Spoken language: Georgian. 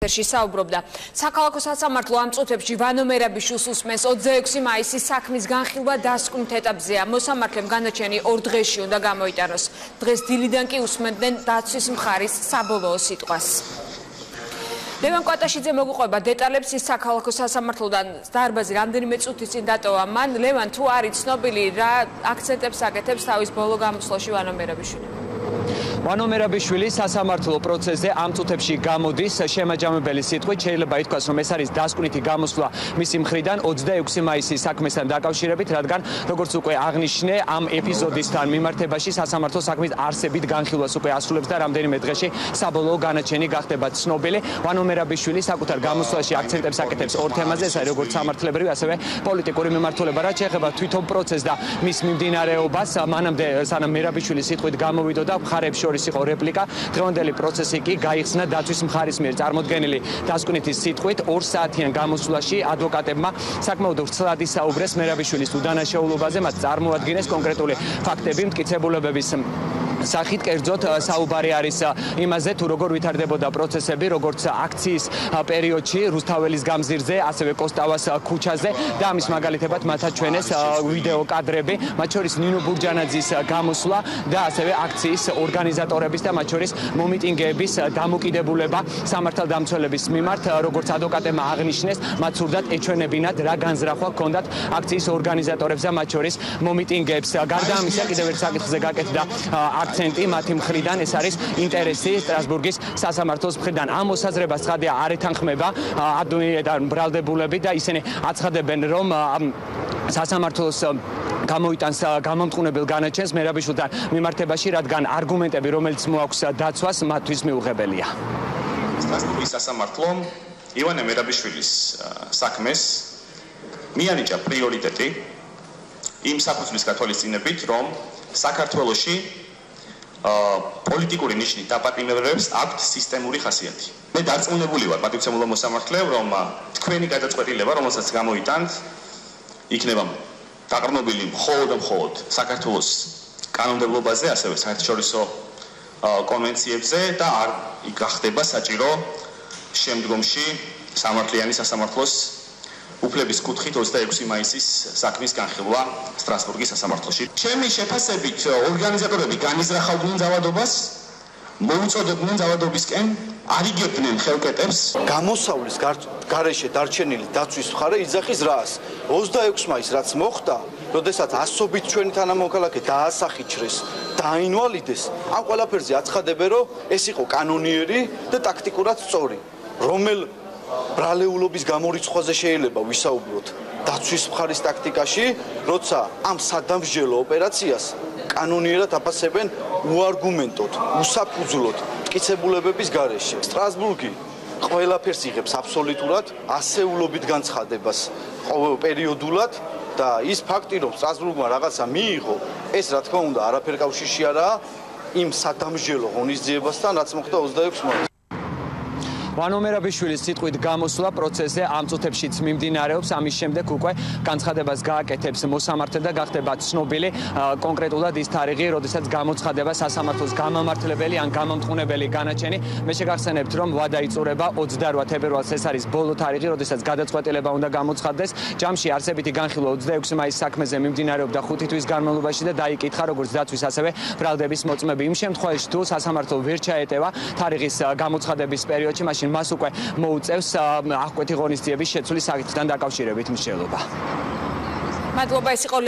საუბრობდა საქალაქო სასამართლო ამ წუთებში ვანო მერაბიშვილს უსმენს 26 მაისის საქმის განხილვა დასკვნით ეტაპზეა. მოსამართლემ განაჩენი 2 დღეში უნდა გამოიტანოს. დღეს დილიდან კი უსმენდნენ დაცვის მხარის საბოლოო სიტყვას. ლევან კვატაშიძე მოგუყვება დეტალებს ის საქალაქო სასამართლოდან დარბაზი რამდენიმე წუთის წინ დატოვა. მან ლევან თუ არის ცნობილი რა აქცენტებს აკეთებს თავის ბოლო გამოსვლაში ვანო მერაბიშვილი. ვანო მერაბიშვილი სასამართლო პროცესზე ამ წუთებში გამოდის შემაჯამებელი სიტყვით. შეიძლება ითქვას, რომ ეს არის დასკვნითი გამოსვლა მისი მხრიდან 26 მაისის საქმესთან დაკავშირებით, რადგან როგორც უკვე აღნიშნე, ამ ეპიზოდისთან მიმართებაში სასამართლო საქმის არსებით განხილვას უკვე ასრულებს და რამდენიმე დღეში საბოლოო განაჩენი გახდება ცნობილი. ვანო მერაბიშვილი საკუთარ გამოსვლაში აქცენტებს აკეთებს ორ თემაზე, ეს არის როგორც სამართლებრივი, ასევე პოლიტიკური მიმართულება, რაც შეეხება თვითონ პროცესს და მის მიმდინარეობას. მანამდე სანამ მერაბიშვილის სიტყვით გამოვიდოდა მხარებს შორის იყო რეპლიკა. დღევანდელი პროცესი კი გაიხსნა დაცვის მხარის მიერ წარმოდგენილი დასკვნითი სიტყვით 2 საათიან გამოსვლაში ადვოკატებმა საკმაოდ ვრცლად ისაუბრეს მერაბიშვილის უდანაშაულობაზე, მათ წარმოადგინეს კონკრეტული ფაქტები, მტკიცებულებების სახით. კერძოდ საუბარი არის იმაზე, თუ როგორ ვითარდებოდა პროცესები, როგორც აქციის პერიოდში რუსთაველის გამზირზე, ასევე კოსტავას ქუჩაზე და ამის მაგალითებად მათ აჩვენეს ვიდეო კადრები, მათ შორის ნინო ბურჯანაძის გამოსვლა და ასევე აქციის ორგანიზატორების და მათ შორის მომიტინგეების დამოკიდებულება სამართალდამცველების მიმართ. როგორც ადვოკატებმა აღნიშნეს, მათ სურდათ ეჩვენებინათ რა განზრახვა ჰქონდათ აქციის ორგანიზატორებს და მათ შორის მომიტინგეებს. გარდა ამისა, კიდევ ერთ საკითხზე გაკეთდა აქცენტი მათი მხრიდან, ეს არის ინტერესი სტრასბურგის სასამართლოს მხრიდან. ამ მოსაზრებას ცხადია არ ეთანხმება ადვოკატებთან ბრალდებულები და ისინი აცხადებენ, რომ სასამართლოს გამოიტანს გამომტყუნებელ განაჩენს მერაბიშვილთან მიმართებაში, რადგან არგუმენტები, რომელიც მოაქვს დაცვას, მათთვის მიუღებელია. სტრასბურგის სასამართლომ ივანე მერაბიშვილის საქმეს მიანიჭა პრიორიტეტი იმ საფუძვლის გათვალისწინებით, რომ საქართველოში პოლიტიკური ნიშნით დაპატიმრებებს აქვთ სისტემური ხასიათი. მე დარწმუნებული ვარ, პატივცემულო მოსამართლეო, რომ თქვენი გადაწყვეტილება, რომელსაც გამოიტანთ, იქნება დაყრდნობილი მხოლოდ საქართველოს კანონმდებლობაზე, ასევე საერთაშორისო კონვენციებზე და არ გახდება საჭირო შემდგომში სამართლიანი სასამართლოს უფლების კუთხით 26 მაისის საქმის განხილვა სტრასბურგის სასამართლოში. ჩემი შეფასებით ორგანიზატორები განიზრახავდნენ ძალადობას, მოუწოდებდნენ ძალადობისკენ, არიგებდნენ ხელკეტებს. გამოსავლის გარეშე დარჩენილი დაცვის მხარე იძახის რას? 26 მაისს რაც მოხდა, როდესაც ასობით ჩვენი თანამოქალაქე დაასახიჩრეს, დაინვალიდეს, ამ ყველაფერზე აცხადებენ, რომ ეს იყო კანონიერი და ტაქტიკურად სწორი. რომელ ბრალეულობის გამორიცხვაზე შეიძლება ვისაუბროთ დაცვის მხარის ტაქტიკაში, როცა ამ სადამსჯელო ოპერაციას კანონიერად აფასებენ უარგუმენტოდ, უსაფუძვლოდ, მტკიცებულებების გარეშე. სტრასბურგი ყველაფერს იღებს აბსოლუტურად ასეულობით განცხადებას პერიოდულად და ის ფაქტი, რომ სტრასბურგმა რაღაცა მიიღო, ეს რა თქმა უნდა არაფერ კავშირში არაა იმ სადამსჯელო ღონისძიებასთან, რაც მოხდა 26 მაისს. ვანო მერაბიშვილის სიტყვით გამოსვლა პროცესზე ამ წუთებშიც მიმდინარეობს. ამის შემდეგ უკვე განცხადებას გააკეთებს მოსამართლე და გახდება ცნობილი კონკრეტულად ის თარიღი, როდესაც გამოცხადება სასამართლოს გამამართლებელი ან გამომტყუნებელი განაჩენი. მე შეგახსენებთ, რომ ვადა იწურება 28 თებერვალს, ეს არის ბოლო თარიღი, როდესაც გადაწყვეტილება უნდა გამოცხადდეს. ჯამში არსებითი განხილვა 26 მაისის საქმეზე მიმდინარეობდა 5 თვის განმავლობაში და დაიკითხა როგორც დაცვის, ასევე ბრალდების მოწმები. იმ შემთხვევაში, თუ სასამართლო ვერ ჩაეტევა თარიღის გამოცხადების პერიოდში, მაშინ მას უკვე მოუწევს აღკვეთი ღონისძიების შეცვლის საკითხთან დაკავშირებით მსჯელობა. მადლობა, ეს იყო